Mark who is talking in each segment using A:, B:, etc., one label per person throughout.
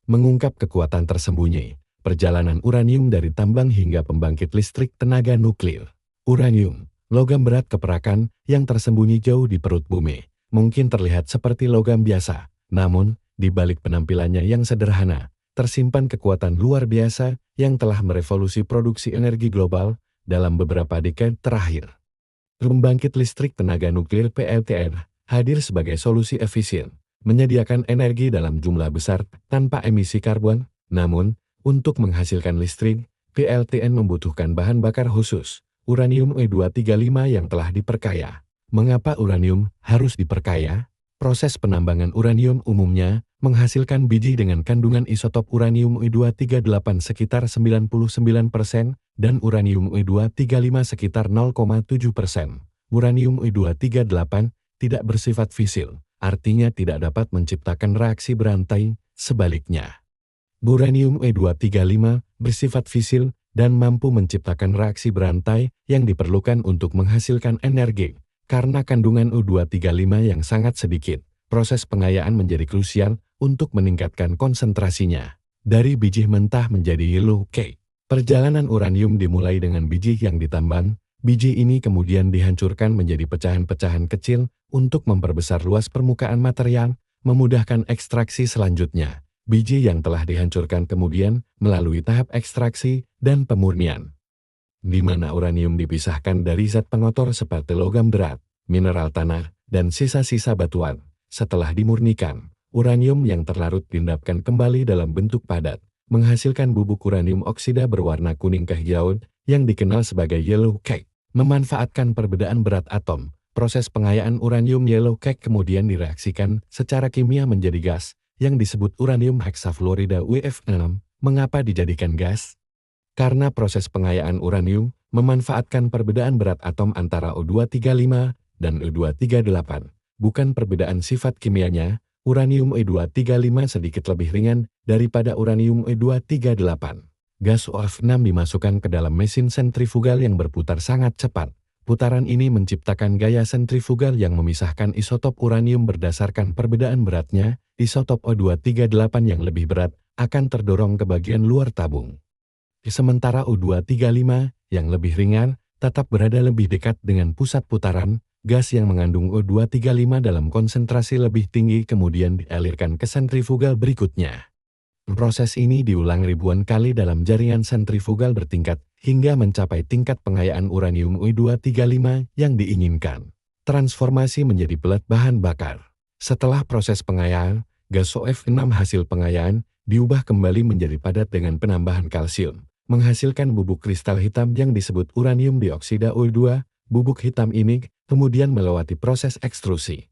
A: mengungkap kekuatan tersembunyi, perjalanan uranium dari tambang hingga pembangkit listrik tenaga nuklir. Uranium, logam berat keperakan yang tersembunyi jauh di perut bumi, mungkin terlihat seperti logam biasa, namun di balik penampilannya yang sederhana, tersimpan kekuatan luar biasa yang telah merevolusi produksi energi global dalam beberapa dekade terakhir. Pembangkit listrik tenaga nuklir PLTN hadir sebagai solusi efisien, menyediakan energi dalam jumlah besar tanpa emisi karbon. Namun, untuk menghasilkan listrik, PLTN membutuhkan bahan bakar khusus, uranium U-235 yang telah diperkaya. Mengapa uranium harus diperkaya? Proses penambangan uranium umumnya menghasilkan biji dengan kandungan isotop uranium U-238 sekitar 99% dan uranium U-235 sekitar 0,7%. Uranium U-238 tidak bersifat fisil, artinya tidak dapat menciptakan reaksi berantai. Sebaliknya, uranium U-235 bersifat fisil dan mampu menciptakan reaksi berantai yang diperlukan untuk menghasilkan energi. Karena kandungan U-235 yang sangat sedikit, proses pengayaan menjadi krusial untuk meningkatkan konsentrasinya. Dari biji mentah menjadi yellow cake. Perjalanan uranium dimulai dengan biji yang ditambang. Biji ini kemudian dihancurkan menjadi pecahan-pecahan kecil untuk memperbesar luas permukaan material, memudahkan ekstraksi selanjutnya. Biji yang telah dihancurkan kemudian melalui tahap ekstraksi dan pemurnian, di mana uranium dipisahkan dari zat pengotor seperti logam berat, mineral tanah, dan sisa-sisa batuan. Setelah dimurnikan, uranium yang terlarut diendapkan kembali dalam bentuk padat, menghasilkan bubuk uranium oksida berwarna kuning kehijauan yang dikenal sebagai yellow cake. Memanfaatkan perbedaan berat atom, proses pengayaan uranium yellow cake kemudian direaksikan secara kimia menjadi gas, yang disebut uranium heksafluorida UF6. Mengapa dijadikan gas? Karena proses pengayaan uranium memanfaatkan perbedaan berat atom antara U-235 dan U-238. Bukan perbedaan sifat kimianya, uranium U-235 sedikit lebih ringan daripada uranium U-238. Gas UF6 dimasukkan ke dalam mesin sentrifugal yang berputar sangat cepat. Putaran ini menciptakan gaya sentrifugal yang memisahkan isotop uranium berdasarkan perbedaan beratnya. Isotop U-238 yang lebih berat akan terdorong ke bagian luar tabung. Sementara U-235 yang lebih ringan tetap berada lebih dekat dengan pusat putaran. Gas yang mengandung U-235 dalam konsentrasi lebih tinggi kemudian dialirkan ke sentrifugal berikutnya. Proses ini diulang ribuan kali dalam jaringan sentrifugal bertingkat hingga mencapai tingkat pengayaan uranium U-235 yang diinginkan. Transformasi menjadi pelet bahan bakar. Setelah proses pengayaan, gas UF6 hasil pengayaan diubah kembali menjadi padat dengan penambahan kalsium, menghasilkan bubuk kristal hitam yang disebut uranium dioksida U2. Bubuk hitam ini kemudian melewati proses ekstrusi.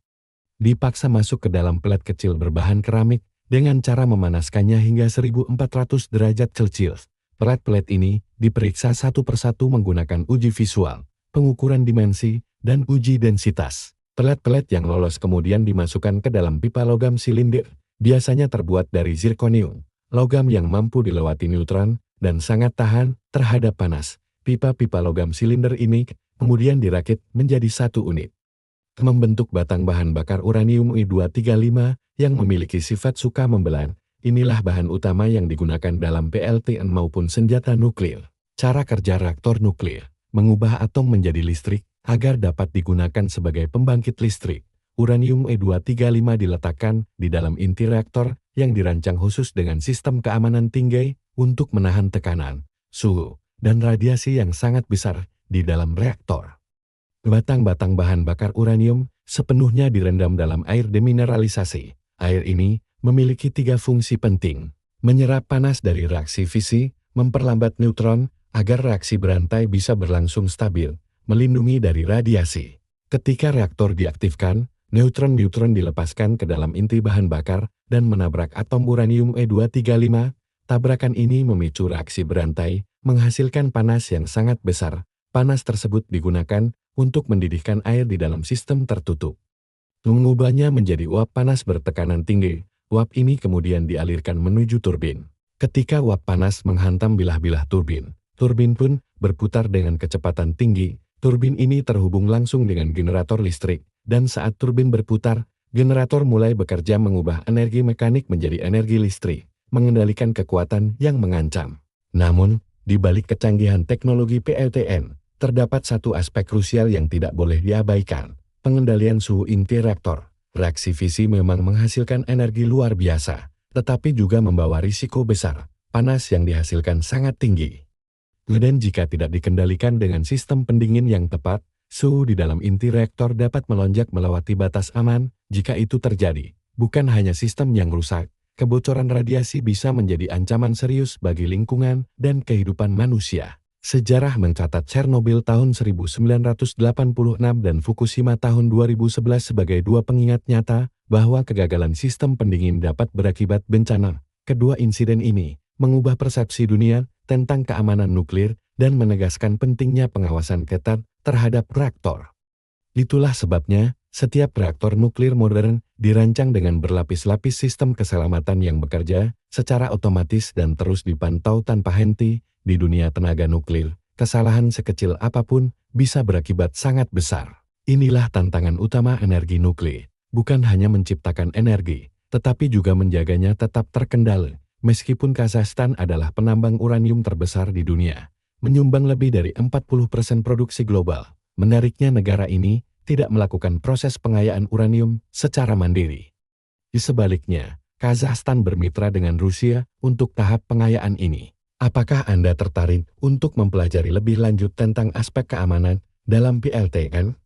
A: Dipaksa masuk ke dalam pelet kecil berbahan keramik dengan cara memanaskannya hingga 1400 derajat Celcius. Pelet-pelet ini diperiksa satu persatu menggunakan uji visual, pengukuran dimensi, dan uji densitas. Pelet-pelet yang lolos kemudian dimasukkan ke dalam pipa logam silinder, biasanya terbuat dari zirkonium, logam yang mampu dilewati neutron dan sangat tahan terhadap panas. Pipa-pipa logam silinder ini kemudian dirakit menjadi satu unit, membentuk batang bahan bakar uranium U-235 yang memiliki sifat suka membelah. Inilah bahan utama yang digunakan dalam PLTN maupun senjata nuklir. Cara kerja reaktor nuklir, mengubah atom menjadi listrik agar dapat digunakan sebagai pembangkit listrik. Uranium U-235 diletakkan di dalam inti reaktor yang dirancang khusus dengan sistem keamanan tinggi untuk menahan tekanan, suhu, dan radiasi yang sangat besar di dalam reaktor. Batang-batang bahan bakar uranium sepenuhnya direndam dalam air demineralisasi. Air ini memiliki 3 fungsi penting: menyerap panas dari reaksi fisi, memperlambat neutron agar reaksi berantai bisa berlangsung stabil, melindungi dari radiasi. Ketika reaktor diaktifkan, neutron-neutron dilepaskan ke dalam inti bahan bakar dan menabrak atom uranium U-235. Tabrakan ini memicu reaksi berantai, menghasilkan panas yang sangat besar. Panas tersebut digunakan untuk mendidihkan air di dalam sistem tertutup, mengubahnya menjadi uap panas bertekanan tinggi. Uap ini kemudian dialirkan menuju turbin. Ketika uap panas menghantam bilah-bilah turbin, turbin pun berputar dengan kecepatan tinggi. Turbin ini terhubung langsung dengan generator listrik, dan saat turbin berputar, generator mulai bekerja mengubah energi mekanik menjadi energi listrik, mengendalikan kekuatan yang mengancam. Namun, di balik kecanggihan teknologi PLTN, terdapat satu aspek krusial yang tidak boleh diabaikan, pengendalian suhu inti reaktor. Reaksi fisi memang menghasilkan energi luar biasa, tetapi juga membawa risiko besar. Panas yang dihasilkan sangat tinggi. Dan jika tidak dikendalikan dengan sistem pendingin yang tepat, suhu di dalam inti reaktor dapat melonjak melewati batas aman. Jika itu terjadi, bukan hanya sistem yang rusak, kebocoran radiasi bisa menjadi ancaman serius bagi lingkungan dan kehidupan manusia. Sejarah mencatat Chernobyl tahun 1986 dan Fukushima tahun 2011 sebagai dua pengingat nyata bahwa kegagalan sistem pendingin dapat berakibat bencana. Kedua insiden ini mengubah persepsi dunia tentang keamanan nuklir dan menegaskan pentingnya pengawasan ketat terhadap reaktor. Itulah sebabnya, setiap reaktor nuklir modern dirancang dengan berlapis-lapis sistem keselamatan yang bekerja secara otomatis dan terus dipantau tanpa henti. Di dunia tenaga nuklir, kesalahan sekecil apapun bisa berakibat sangat besar. Inilah tantangan utama energi nuklir, bukan hanya menciptakan energi, tetapi juga menjaganya tetap terkendali. Meskipun Kazakhstan adalah penambang uranium terbesar di dunia, menyumbang lebih dari 40% produksi global, menariknya negara ini tidak melakukan proses pengayaan uranium secara mandiri. Di sebaliknya, Kazakhstan bermitra dengan Rusia untuk tahap pengayaan ini. Apakah Anda tertarik untuk mempelajari lebih lanjut tentang aspek keamanan dalam PLTN?